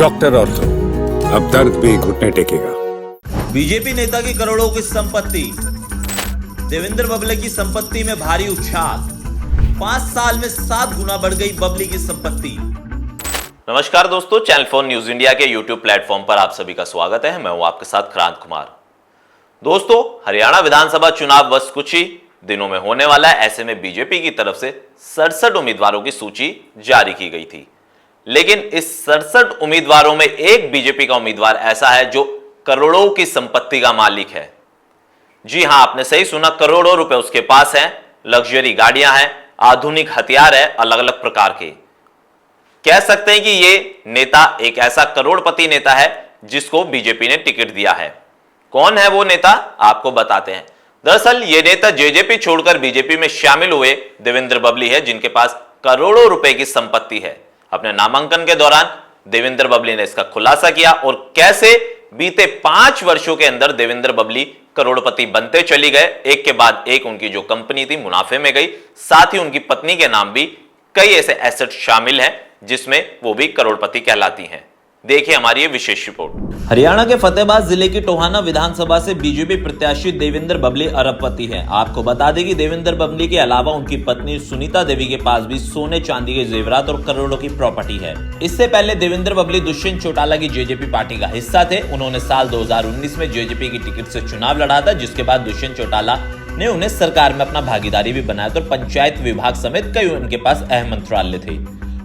Doctor और तो अब दर्द भी घुटने टेकेगा। बीजेपी नेता की करोड़ों की संपत्ति, देवेंद्र बबली की संपत्ति में भारी उछाल, 5 साल में 7 गुना बढ़ गई बबली की संपत्ति। नमस्कार दोस्तों, चैनल 4 न्यूज इंडिया के यूट्यूब प्लेटफॉर्म पर आप सभी का स्वागत है। मैं हूं आपके साथ क्रांत कुमार। दोस्तों, हरियाणा विधानसभा चुनाव बस कुछ ही दिनों में होने वाला है। ऐसे में बीजेपी की तरफ से 67 उम्मीदवारों की सूची जारी की गई थी, लेकिन इस 67 उम्मीदवारों में एक बीजेपी का उम्मीदवार ऐसा है जो करोड़ों की संपत्ति का मालिक है। जी हां, आपने सही सुना, करोड़ों रुपए उसके पास हैं, लग्जरी गाड़ियां हैं, आधुनिक हथियार है अलग अलग प्रकार के। कह सकते हैं कि ये नेता एक ऐसा करोड़पति नेता है जिसको बीजेपी ने टिकट दिया है। कौन है वो नेता, आपको बताते हैं। दरअसल ये नेता जेजेपी छोड़कर बीजेपी में शामिल हुए देवेंद्र बबली है, जिनके पास करोड़ों रुपए की संपत्ति है। अपने नामांकन के दौरान देवेंद्र बबली ने इसका खुलासा किया और कैसे बीते 5 वर्षों के अंदर देवेंद्र बबली करोड़पति बनते चली गए। एक के बाद एक उनकी जो कंपनी थी मुनाफे में गई, साथ ही उनकी पत्नी के नाम भी कई ऐसे एसेट शामिल हैं जिसमें वो भी करोड़पति कहलाती हैं। देखिए हमारी ये विशेष रिपोर्ट। हरियाणा के फतेहाबाद जिले की टोहाना विधानसभा से बीजेपी प्रत्याशी देवेंद्र बबली अरबपति हैं। आपको बता दें कि देवेंद्र बबली के अलावा उनकी पत्नी सुनीता देवी के पास भी सोने चांदी के जेवरात और करोड़ों की प्रॉपर्टी है। इससे पहले देवेंद्र बबली दुष्यंत चौटाला की जेजेपी पार्टी का हिस्सा थे। उन्होंने साल 2019 में जेजेपी की टिकट से चुनाव लड़ा था, जिसके बाद दुष्यंत चौटाला ने उन्हें सरकार में अपना भागीदारी भी बनाया और पंचायत विभाग समेत कई उनके पास अहम मंत्रालय थे।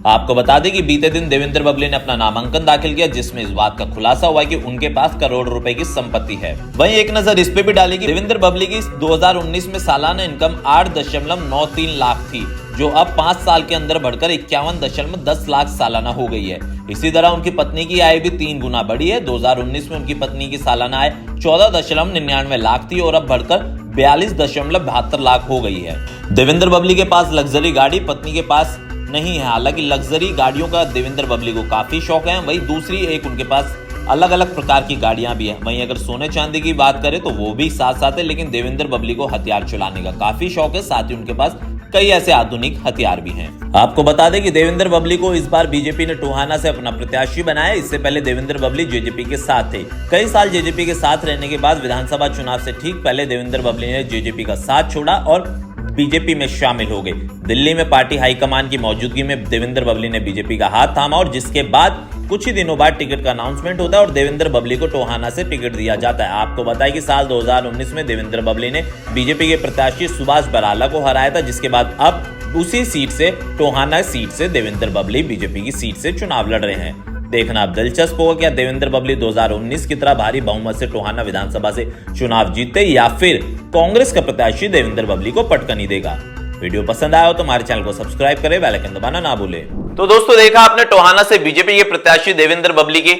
आपको बता दें कि बीते दिन देवेंद्र बबली ने अपना नामांकन दाखिल किया, जिसमें इस बात का खुलासा हुआ कि उनके पास करोड़ रुपए की संपत्ति है। वहीं एक नजर इस पे भी डाली कि देवेंद्र बबली की 2019 में सालाना इनकम 8.93 लाख थी, जो अब 5 साल के अंदर बढ़कर 51.10 लाख सालाना हो गई है। इसी तरह उनकी पत्नी की आय भी 3 गुना बढ़ी है। 2019 में उनकी पत्नी की सालाना आय 14.99 लाख थी और अब बढ़कर 42.72 लाख हो गई है। देवेंद्र बबली के पास लग्जरी गाड़ी पत्नी के पास नहीं है। हालांकि लग्जरी गाड़ियों का देवेंद्र बबली को काफी शौक है। वहीं दूसरी एक उनके पास अलग अलग प्रकार की गाड़ियां भी हैं। वहीं अगर सोने चांदी की बात करें तो वो भी साथ साथ है, लेकिन देवेंद्र बबली को हथियार चलाने का काफी शौक है। साथ ही उनके पास कई ऐसे आधुनिक हथियार भी हैं। आपको बता दें कि देवेंद्र बबली को इस बार बीजेपी ने टोहाना से अपना प्रत्याशी बनाया। इससे पहले देवेंद्र बबली जेजेपी के साथ थे। कई साल जेजेपी के साथ रहने के बाद विधानसभा चुनाव से ठीक पहले देवेंद्र बबली ने जेजेपी का साथ छोड़ा और बीजेपी में शामिल हो गए। दिल्ली में पार्टी हाईकमान की मौजूदगी में देवेंद्र बबली ने बीजेपी का हाथ थामा और जिसके बाद कुछ ही दिनों बाद टिकट का अनाउंसमेंट होता है और देवेंद्र बबली को टोहाना से टिकट दिया जाता है। आपको बताएं कि साल 2019 में देवेंद्र बबली ने बीजेपी के प्रत्याशी सुभाष बराला को हराया था, जिसके बाद अब उसी सीट से टोहाना सीट से देवेंद्र बबली बीजेपी की सीट से चुनाव लड़ रहे हैं। देखना अब दिलचस्प होगा क्या देवेंद्र बबली 2019 की तरह भारी बहुमत से टोहाना विधानसभा से चुनाव जीतते या फिर कांग्रेस का प्रत्याशी देवेंद्र बबली को पटकनी देगा। वीडियो पसंद आया हो तो हमारे चैनल को सब्सक्राइब करें, बेल आइकन दबाना ना भूलें। तो दोस्तों, देखा आपने, टोहाना से बीजेपी के प्रत्याशी देवेंद्र बबली की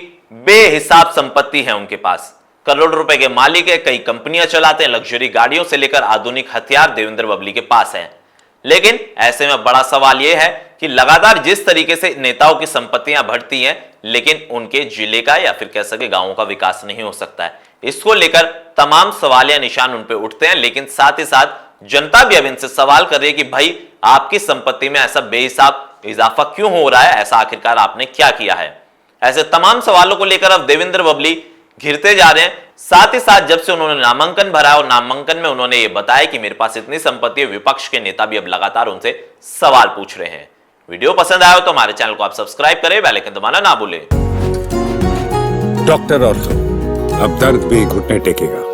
बेहिसाब संपत्ति है उनके पास। करोड़ रुपए के मालिक है, कई कंपनियां चलाते हैं, लग्जरी गाड़ियों से लेकर आधुनिक हथियार देवेंद्र बबली के पास है। लेकिन ऐसे में बड़ा सवाल यह है कि लगातार जिस तरीके से नेताओं की संपत्तियां बढ़ती हैं, लेकिन उनके जिले का या फिर कह सके गांवों का विकास नहीं हो सकता है। इसको लेकर तमाम सवाल या निशान उन पे उठते हैं, लेकिन साथ ही साथ जनता भी अब इनसे सवाल कर रही है कि भाई आपकी संपत्ति में ऐसा बेहिसाब इजाफा क्यों हो रहा है, ऐसा आखिरकार आपने क्या किया है। ऐसे तमाम सवालों को लेकर अब देवेंद्र बबली घिरते जा रहे हैं। साथ ही साथ जब से उन्होंने नामांकन भरा और नामांकन में उन्होंने ये बताया कि मेरे पास इतनी संपत्ति है, विपक्ष के नेता भी अब लगातार उनसे सवाल पूछ रहे हैं। वीडियो पसंद आया हो तो हमारे चैनल को आप सब्सक्राइब करें, बेल आइकन दबाना ना भूलें। डॉक्टर और तो अब दर्द भी घुटने टेकेगा।